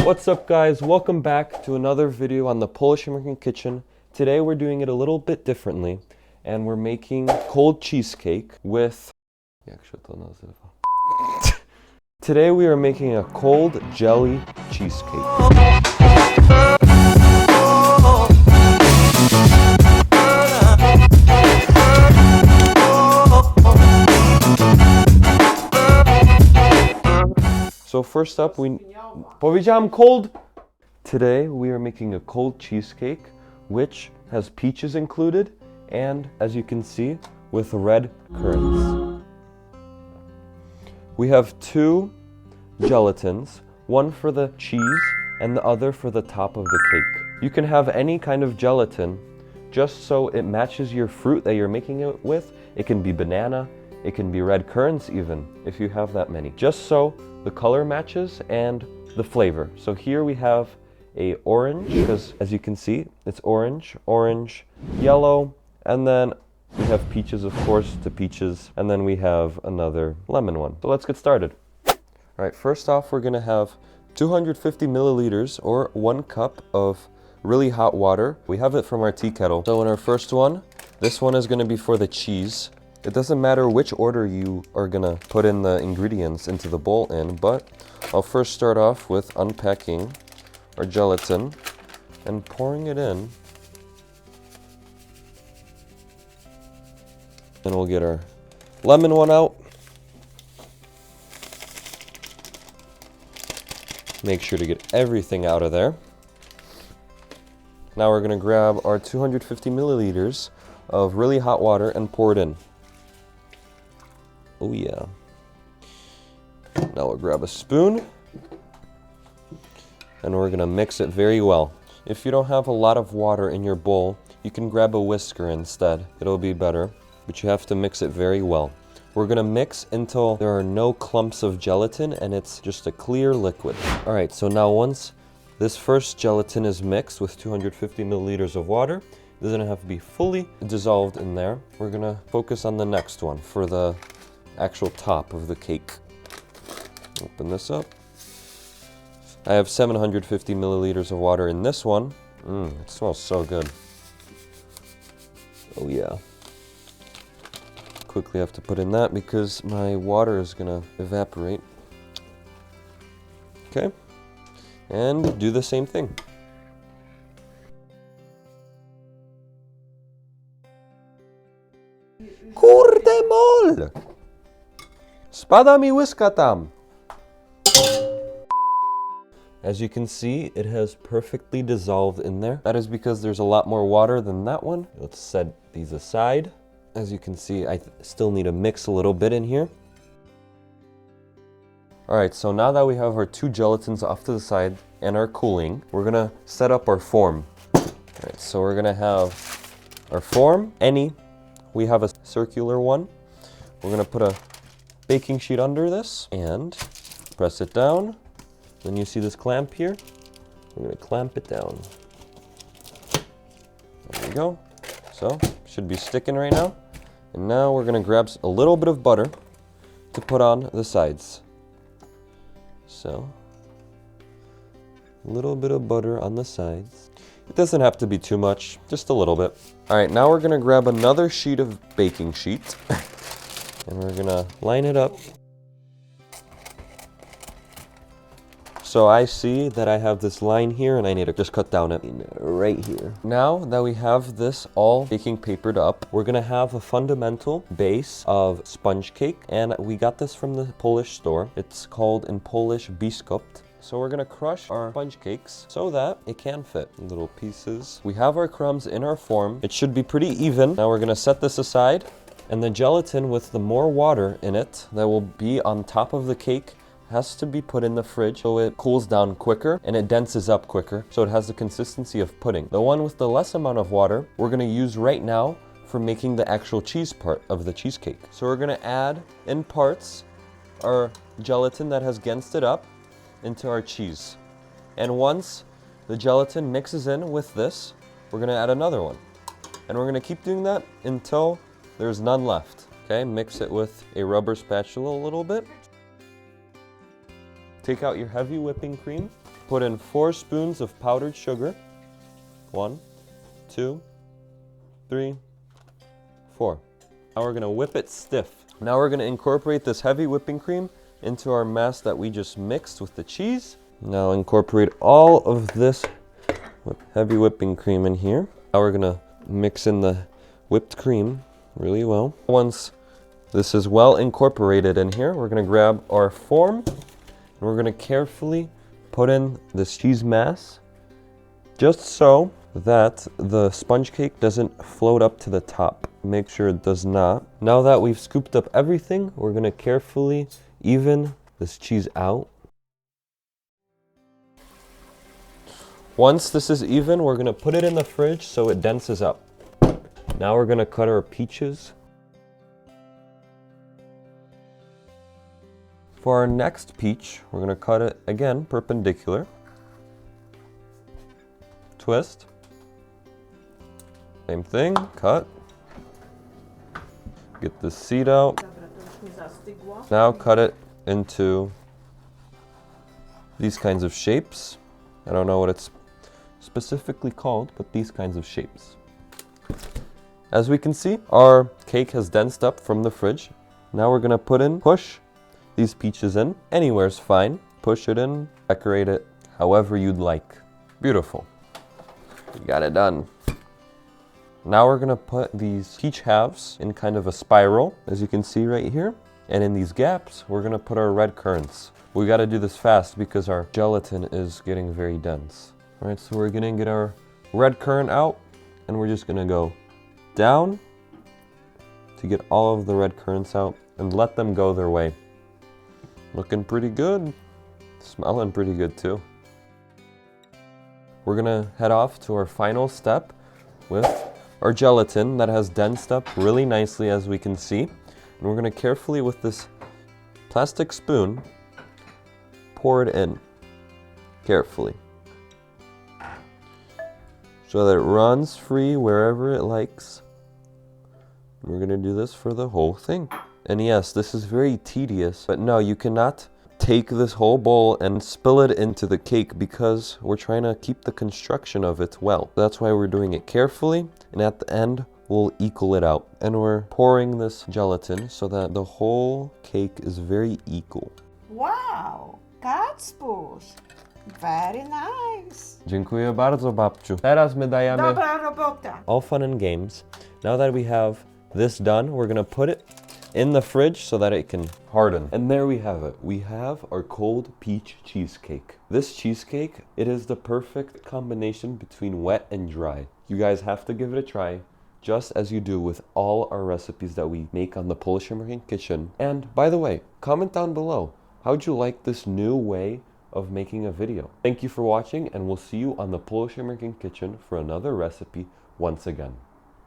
What's up guys, welcome back to another video on the Polish American Kitchen. Today we're doing it a little bit differently and we're making cold cheesecake with... Today we are making a cold jelly cheesecake. So first up, powiedziałam cold. Today we are making a cold cheesecake which has peaches included and, as you can see, with red currants. We have two gelatins, one for the cheese and the other for the top of the cake. You can have any kind of gelatin just so it matches your fruit that you're making it with. It can be banana, it can be red currants even, if you have that many. Just so the color matches and the flavor. So here we have a orange, because as you can see, it's orange, yellow, and then we have peaches, of course, to peaches, and then we have another lemon one. So let's get started. All right, first off, we're gonna have 250 milliliters or 1 cup of really hot water. We have it from our tea kettle. So in our first one, this one is gonna be for the cheese. It doesn't matter which order you are gonna put in the ingredients into the bowl in, but I'll first start off with unpacking our gelatin and pouring it in. Then we'll get our lemon one out. Make sure to get everything out of there. Now we're gonna grab our 250 milliliters of really hot water and pour it in. Oh yeah. Now we'll grab a spoon and we're gonna mix it very well. If you don't have a lot of water in your bowl, you can grab a whisker instead. It'll be better, but you have to mix it very well. We're gonna mix until there are no clumps of gelatin and it's just a clear liquid. All right, so now once this first gelatin is mixed with 250 milliliters of water, it doesn't have to be fully dissolved in there. We're gonna focus on the next one for the actual top of the cake. Open this up. I have 750 milliliters of water in this one. It smells so good. Oh yeah. Quickly have to put in that because my water is gonna evaporate. Okay, and do the same thing. Kurde mol! Spada mi łyska tam! As you can see, it has perfectly dissolved in there. That is because there's a lot more water than that one. Let's set these aside. As you can see, I still need to mix a little bit in here. All right, so now that we have our two gelatins off to the side and are cooling, we're gonna set up our form. All right, so we're gonna have our form. We have a circular one. We're gonna put a baking sheet under this and press it down. Then you see this clamp here. We're gonna clamp it down. There we go. So, should be sticking right now. And now we're gonna grab a little bit of butter to put on the sides. So, a little bit of butter on the sides. It doesn't have to be too much, just a little bit. All right, now we're gonna grab another sheet of baking sheet and we're gonna line it up. So I see that I have this line here and I need to just cut down it right here. Now that we have this all baking papered up, we're gonna have a fundamental base of sponge cake, and we got this from the Polish store. It's called in Polish biskupt. So we're gonna crush our sponge cakes so that it can fit little pieces. We have our crumbs in our form. It should be pretty even. Now we're gonna set this aside, and the gelatin with the more water in it that will be on top of the cake has to be put in the fridge so it cools down quicker and it denses up quicker so it has the consistency of pudding. The one with the less amount of water we're gonna use right now for making the actual cheese part of the cheesecake. So we're gonna add in parts our gelatin that has gensed it up into our cheese. And once the gelatin mixes in with this, we're gonna add another one. And we're gonna keep doing that until there's none left. Okay, mix it with a rubber spatula a little bit. Take out your heavy whipping cream put in 4 spoons of powdered sugar. 1, 2, 3, 4. Now we're gonna whip it stiff. Now we're gonna incorporate this heavy whipping cream into our mess that we just mixed with the cheese. Now incorporate all of this heavy whipping cream in here. Now we're gonna mix in the whipped cream really well. Once this is well incorporated in here, we're gonna grab our form and we're gonna carefully put in this cheese mass just so that the sponge cake doesn't float up to the top. Make sure it does not. Now that we've scooped up everything, we're gonna carefully even this cheese out. Once this is even, we're gonna put it in the fridge so it denses up. Now we're gonna cut our peaches. For our next peach, we're gonna cut it again perpendicular. Twist. Same thing, cut. Get the seed out. Now cut it into these kinds of shapes. I don't know what it's specifically called, but these kinds of shapes. As we can see, our cake has densed up from the fridge. Now we're gonna push these peaches in. Anywhere's fine. Push it in, decorate it however you'd like. Beautiful. We got it done. Now we're gonna put these peach halves in kind of a spiral, as you can see right here. And in these gaps, we're gonna put our red currants. We gotta do this fast because our gelatin is getting very dense. All right, so we're gonna get our red currant out and we're just gonna go down to get all of the red currants out and let them go their way. Looking pretty good. Smelling pretty good too. We're gonna head off to our final step with our gelatin that has densed up really nicely, as we can see. And we're gonna carefully, with this plastic spoon, pour it in carefully so that it runs free wherever it likes. We're gonna do this for the whole thing. And yes, this is very tedious, but no, you cannot take this whole bowl and spill it into the cake because we're trying to keep the construction of it well. That's why we're doing it carefully, and at the end, we'll equal it out. And we're pouring this gelatin so that the whole cake is very equal. Wow, Kacpuś! Very nice! Dziękuję bardzo, babciu. Teraz my dajemy... Dobra robota! All fun and games. Now that we have this done, we're gonna put it in the fridge so that it can harden. And there we have it. We have our cold peach cheesecake. This cheesecake, it is the perfect combination between wet and dry. You guys have to give it a try, just as you do with all our recipes that we make on the Polish American Kitchen. And by the way, comment down below, how'd you like this new way of making a video? Thank you for watching, and we'll see you on the Polish American Kitchen for another recipe once again.